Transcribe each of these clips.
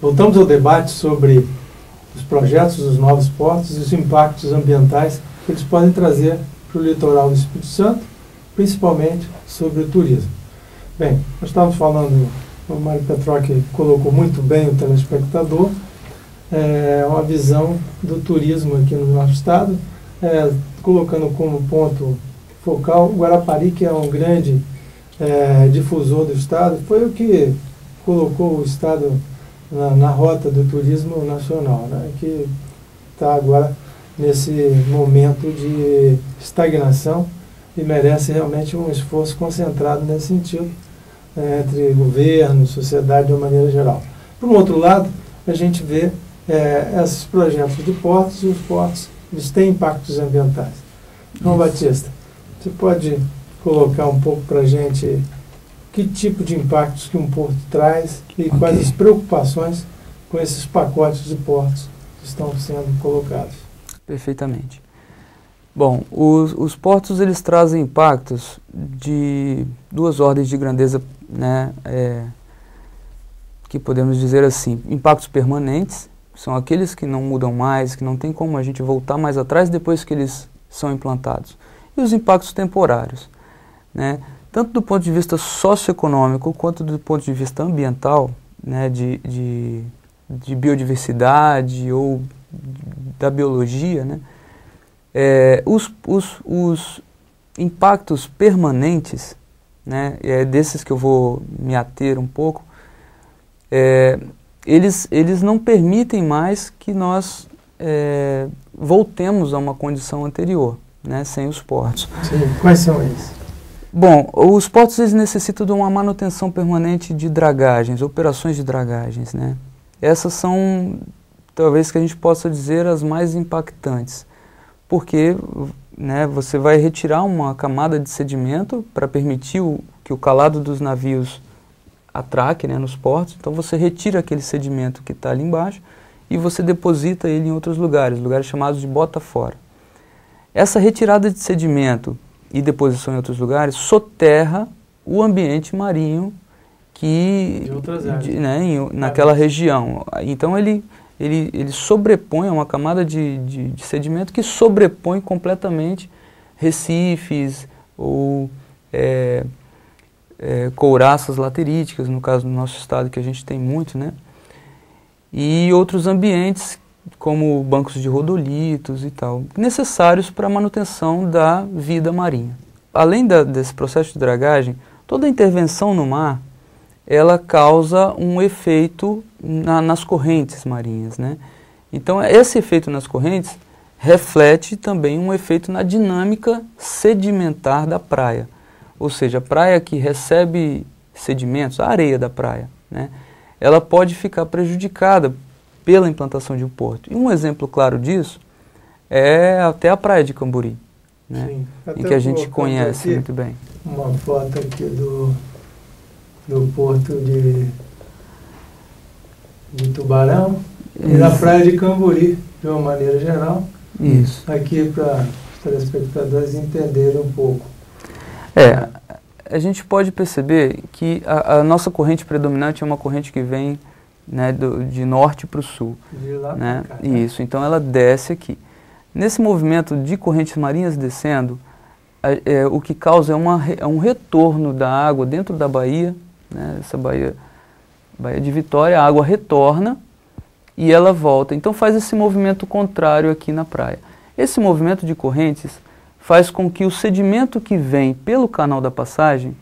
Voltamos ao debate sobre os projetos dos novos portos e os impactos ambientais que eles podem trazer para o litoral do Espírito Santo, principalmente sobre o turismo. Bem, nós estávamos falando, o Mário Petrocchi colocou muito bem o telespectador, uma visão do turismo aqui no nosso estado, colocando como ponto focal o Guarapari, que é um grande difusor do estado, foi o que colocou o estado na rota do turismo nacional, né, que está agora nesse momento de estagnação e merece realmente um esforço concentrado nesse sentido, entre governo, sociedade de uma maneira geral. Por um outro lado, a gente vê esses projetos de portos, e os portos eles têm impactos ambientais. João Batista, você pode colocar um pouco para a gente que tipo de impactos que um porto traz e quais as preocupações com esses pacotes de portos que estão sendo colocados? Perfeitamente. Bom, os portos eles trazem impactos de duas ordens de grandeza, né, que podemos dizer assim, impactos permanentes, são aqueles que não mudam mais, que não tem como a gente voltar mais atrás depois que eles são implantados, e os impactos temporários, né, tanto do ponto de vista socioeconômico quanto do ponto de vista ambiental, né, de biodiversidade ou da biologia, né, os impactos permanentes, né, desses que eu vou me ater um pouco, eles não permitem mais que nós voltemos a uma condição anterior, né, sem os portos. Sim. Quais são eles? Bom, os portos eles necessitam de uma manutenção permanente de dragagens, operações de dragagens, né? Essas são, talvez que a gente possa dizer, as mais impactantes, porque, né, você vai retirar uma camada de sedimento para permitir que o calado dos navios atraque, né, nos portos. Então você retira aquele sedimento que está ali embaixo e você deposita ele em outros lugares chamados de bota fora. Essa retirada de sedimento e deposição em outros lugares soterra o ambiente marinho naquela região. Então ele sobrepõe uma camada de sedimento que sobrepõe completamente recifes ou couraças lateríticas, no caso do nosso estado, que a gente tem muito, né? E outros ambientes como bancos de rodolitos e tal, necessários para a manutenção da vida marinha. Além desse processo de dragagem, toda intervenção no mar, ela causa um efeito nas correntes marinhas, né? Então, esse efeito nas correntes reflete também um efeito na dinâmica sedimentar da praia. Ou seja, a praia que recebe sedimentos, a areia da praia, né, ela pode ficar prejudicada pela implantação de um porto. E um exemplo claro disso é até a praia de Camburi, né, Sim, em que a gente conhece muito bem. Uma foto aqui do porto de Tubarão e da praia de Camburi, de uma maneira geral. Isso. Aqui para os telespectadores entenderem um pouco. A gente pode perceber que a nossa corrente predominante é uma corrente que vem, né, de norte para o sul. De lá né? para cá. Isso, então ela desce aqui. Nesse movimento de correntes marinhas descendo, o que causa é um retorno da água dentro da baía, né, essa baía de Vitória, a água retorna e ela volta. Então faz esse movimento contrário aqui na praia. Esse movimento de correntes faz com que o sedimento que vem pelo canal da passagem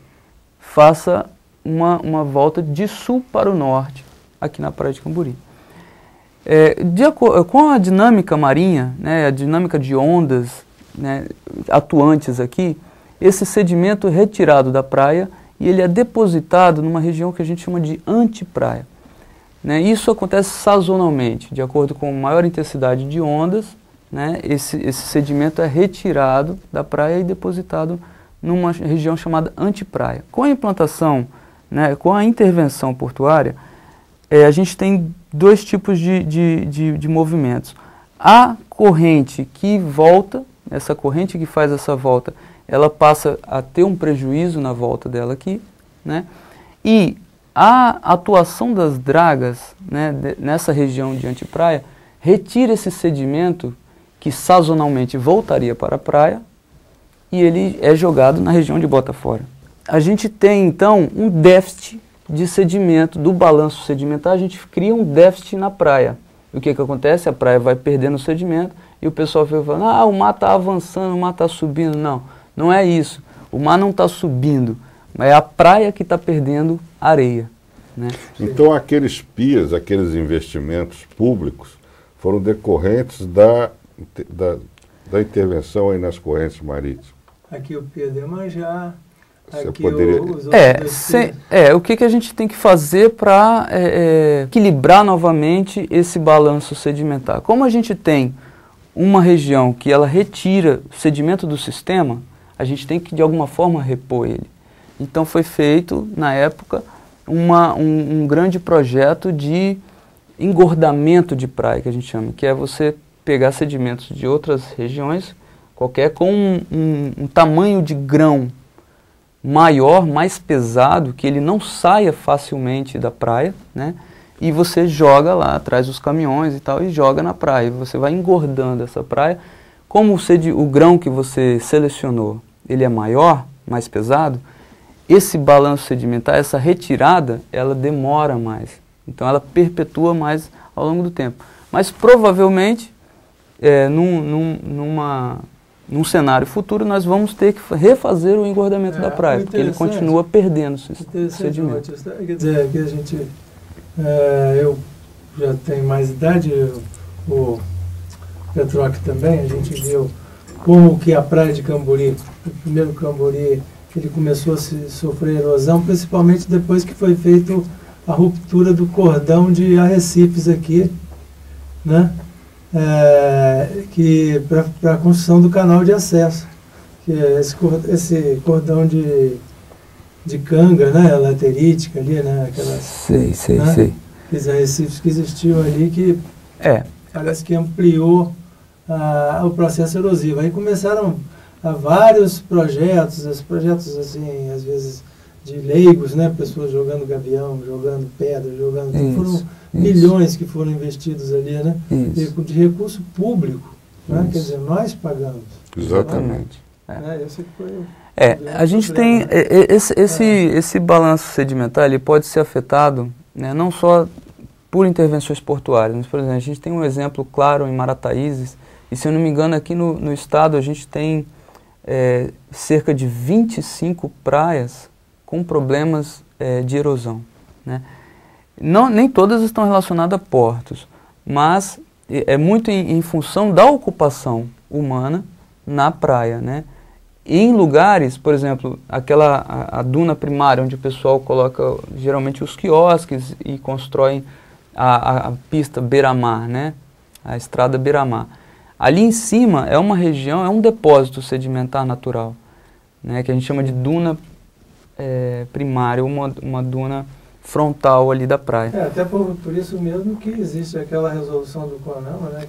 faça uma volta de sul para o norte, aqui na praia de Camburi. Com a dinâmica marinha, né, a dinâmica de ondas, né, atuantes aqui, esse sedimento é retirado da praia e ele é depositado numa região que a gente chama de antepraia. Né? Isso acontece sazonalmente, de acordo com maior intensidade de ondas, né, esse sedimento é retirado da praia e depositado numa região chamada antepraia. Com a implantação, né, com a intervenção portuária, a gente tem dois tipos de movimentos. A corrente que volta, essa corrente que faz essa volta, ela passa a ter um prejuízo na volta dela aqui, né, e a atuação das dragas, né, nessa região de antepraia retira esse sedimento que sazonalmente voltaria para a praia e ele é jogado na região de Bota-Fora. A gente tem, então, um déficit de sedimento, do balanço sedimentar, a gente cria um déficit na praia. E o que acontece? A praia vai perdendo o sedimento e o pessoal fica falando, ah, o mar está avançando, o mar está subindo. Não, não é isso. O mar não está subindo, mas é a praia que está perdendo areia. Né? Então, aqueles PIAs, aqueles investimentos públicos, foram decorrentes da intervenção aí nas correntes marítimas. Aqui o PIA de Iemanjá, Você aqui poderia... o que a gente tem que fazer para equilibrar novamente esse balanço sedimentar? Como a gente tem uma região que ela retira o sedimento do sistema, a gente tem que de alguma forma repor ele. Então foi feito, na época, um grande projeto de engordamento de praia, que a gente chama, que é você pegar sedimentos de outras regiões, qualquer, com um tamanho de grão maior, mais pesado, que ele não saia facilmente da praia, né? E você joga lá, traz os caminhões e tal, e joga na praia. Você vai engordando essa praia. Como o grão que você selecionou, ele é maior, mais pesado, esse balanço sedimentar, essa retirada, ela demora mais. Então ela perpetua mais ao longo do tempo. Mas provavelmente, num cenário futuro, nós vamos ter que refazer o engordamento da praia, porque ele continua perdendo sedimento. Quer dizer, aqui a gente, eu já tenho mais idade, o Petroc também, a gente viu como que a praia de Cambori, o primeiro Cambori, ele começou a sofrer erosão, principalmente depois que foi feito a ruptura do cordão de arrecifes aqui, né? Que para a construção do canal de acesso, que é esse cordão de canga, né, laterítica ali, né, aquelas, sei. Aqueles arrecifes que existiam ali, que parece que ampliou o processo erosivo. Aí começaram vários projetos assim, às vezes de leigos, né, pessoas jogando gavião, jogando pedra, foram milhões que foram investidos ali, né, de recurso público, né, quer dizer, nós pagamos. Exatamente. Esse foi a gente tem esse balanço sedimentar, ele pode ser afetado, né, não só por intervenções portuárias, mas, por exemplo, a gente tem um exemplo claro em Marataízes, e se eu não me engano aqui no estado a gente tem cerca de 25 praias com problemas de erosão, né? Nem todas estão relacionadas a portos, mas é muito em função da ocupação humana na praia, né? E em lugares, por exemplo, a duna primária, onde o pessoal coloca geralmente os quiosques e constroem a pista beira-mar, né? A estrada beira-mar. Ali em cima é uma região, é um depósito sedimentar natural, né? Que a gente chama de duna primária, uma duna frontal ali da praia. Até por isso mesmo que existe aquela resolução do CONAMA, né,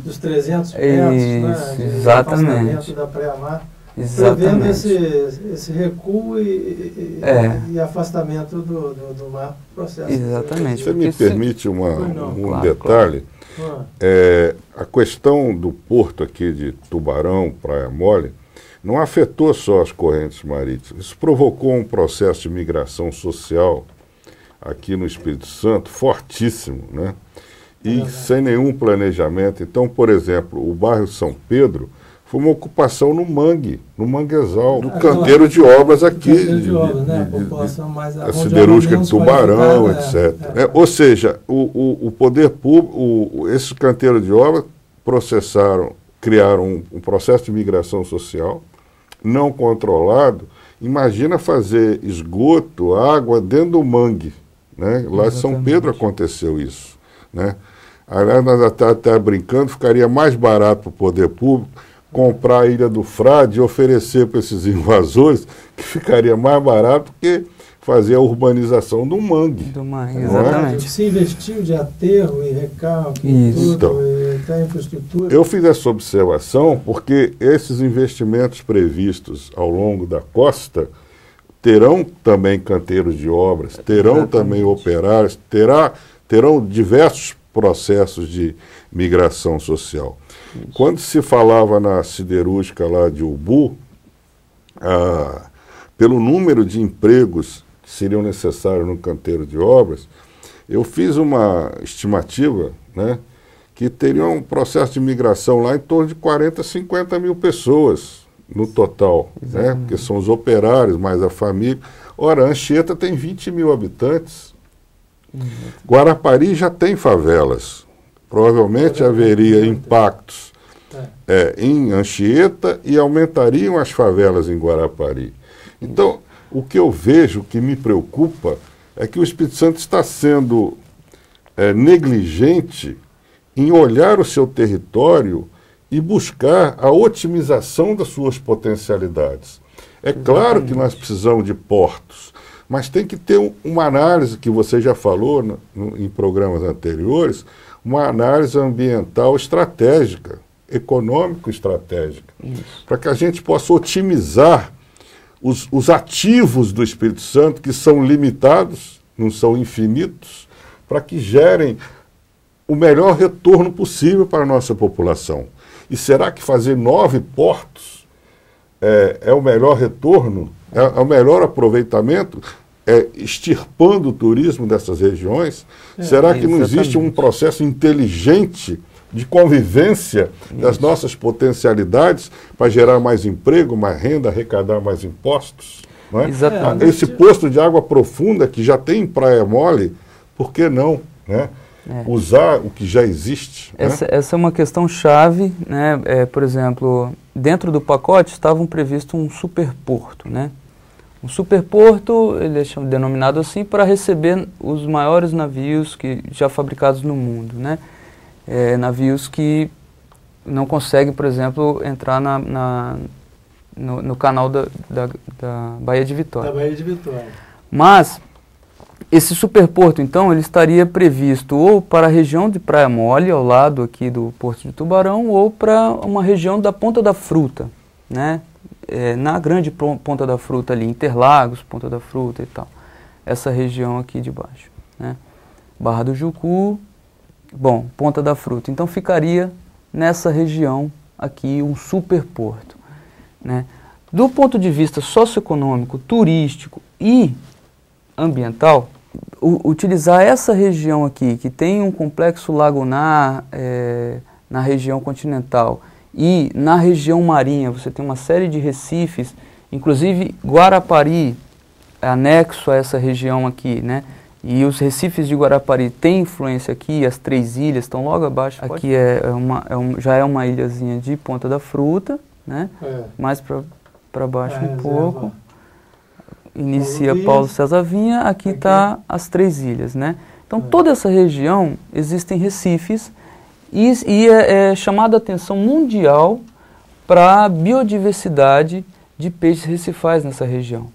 dos 300 metros, né, de afastamento da praia-mar, prevendo esse recuo e afastamento do mar processo. Exatamente. Você me permite um detalhe? Claro. A questão do porto aqui de Tubarão, Praia Mole, não afetou só as correntes marítimas. Isso provocou um processo de migração social aqui no Espírito Santo fortíssimo, né? E sem nenhum planejamento. Então, por exemplo, o bairro São Pedro foi uma ocupação no manguezal, no canteiro de obras aqui, a siderúrgica de Tubarão, etc. Ou seja, o poder público, esse canteiro de obras criaram um processo de migração social não controlado. Imagina fazer esgoto, água dentro do mangue, né? Lá em São Pedro aconteceu isso, né? Aliás, nós até brincando, ficaria mais barato para o poder público comprar a Ilha do Frade e oferecer para esses invasores, que ficaria mais barato que fazer a urbanização do mangue. Exatamente. Se investiu de aterro e recalque, até infraestrutura. Eu fiz essa observação porque esses investimentos previstos ao longo da costa terão também canteiros de obras, terão também operários, terão diversos processos de migração social. Isso. Quando se falava na siderúrgica lá de Ubu, pelo número de empregos que seriam necessários no canteiro de obras, eu fiz uma estimativa, né, que teria um processo de migração lá em torno de 40, 50 mil pessoas no total, né? Porque são os operários, mais a família. Ora, Anchieta tem 20 mil habitantes. Guarapari já tem favelas. Provavelmente haveria impactos em Anchieta e aumentariam as favelas em Guarapari. Então, o que eu vejo, que me preocupa, é que o Espírito Santo está sendo negligente em olhar o seu território e buscar a otimização das suas potencialidades. É claro que nós precisamos de portos, mas tem que ter uma análise, que você já falou em programas anteriores, uma análise ambiental estratégica, econômico-estratégica, para que a gente possa otimizar os ativos do Espírito Santo, que são limitados, não são infinitos, para que gerem o melhor retorno possível para a nossa população. E será que fazer 9 portos é o melhor retorno? É o melhor aproveitamento? Extirpando o turismo dessas regiões? Será que não existe um processo inteligente de convivência das nossas potencialidades para gerar mais emprego, mais renda, arrecadar mais impostos? Não é? Esse posto de água profunda que já tem em Praia Mole, por que não, né? Usar o que já existe. Essa é uma questão chave, né? Por exemplo, dentro do pacote estavam previsto um superporto, né? Um superporto, ele é denominado assim, para receber os maiores navios já fabricados no mundo, né? Navios que não conseguem, por exemplo, entrar no canal da Baía de Vitória. Da Baía de Vitória. Mas esse superporto, então, ele estaria previsto ou para a região de Praia Mole, ao lado aqui do Porto de Tubarão, ou para uma região da Ponta da Fruta, né? Na grande Ponta da Fruta ali, Interlagos, Ponta da Fruta e tal. Essa região aqui de baixo, né? Barra do Jucu, bom, Ponta da Fruta. Então ficaria nessa região aqui um superporto, né? Do ponto de vista socioeconômico, turístico e ambiental, utilizar essa região aqui, que tem um complexo lagunar na região continental e na região marinha, você tem uma série de recifes, inclusive Guarapari é anexo a essa região aqui, né? E os recifes de Guarapari têm influência aqui, as 3 ilhas estão logo abaixo. Aqui já é uma ilhazinha de Ponta da Fruta, né? Mais para baixo um pouco. Inicia Paulo César Vinha, aqui está as 3 ilhas, né? Então, toda essa região existem recifes e é chamada a atenção mundial para a biodiversidade de peixes recifais nessa região.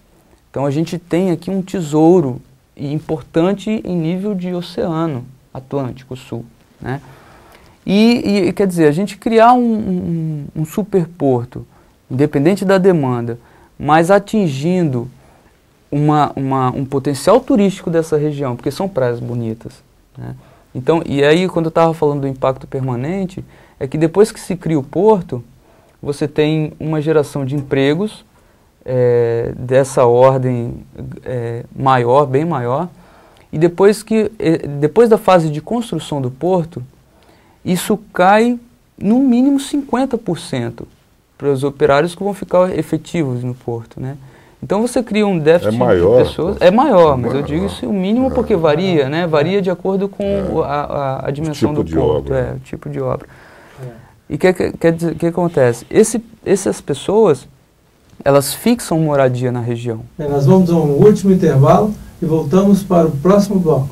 Então, a gente tem aqui um tesouro importante em nível de oceano Atlântico Sul, né? E quer dizer, a gente criar um superporto, independente da demanda, mas atingindo um potencial turístico dessa região, porque são praias bonitas, né? Então, e aí quando eu estava falando do impacto permanente, é que depois que se cria o porto, você tem uma geração de empregos dessa ordem maior, bem maior, e depois da fase de construção do porto, isso cai no mínimo 50% para os operários que vão ficar efetivos no porto, né? Então você cria um déficit de pessoas. É maior, mas eu digo isso o mínimo porque varia, né? Varia de acordo com a dimensão do porto, o tipo de obra. E o que acontece? Essas pessoas, elas fixam moradia na região. Nós vamos a um último intervalo e voltamos para o próximo bloco.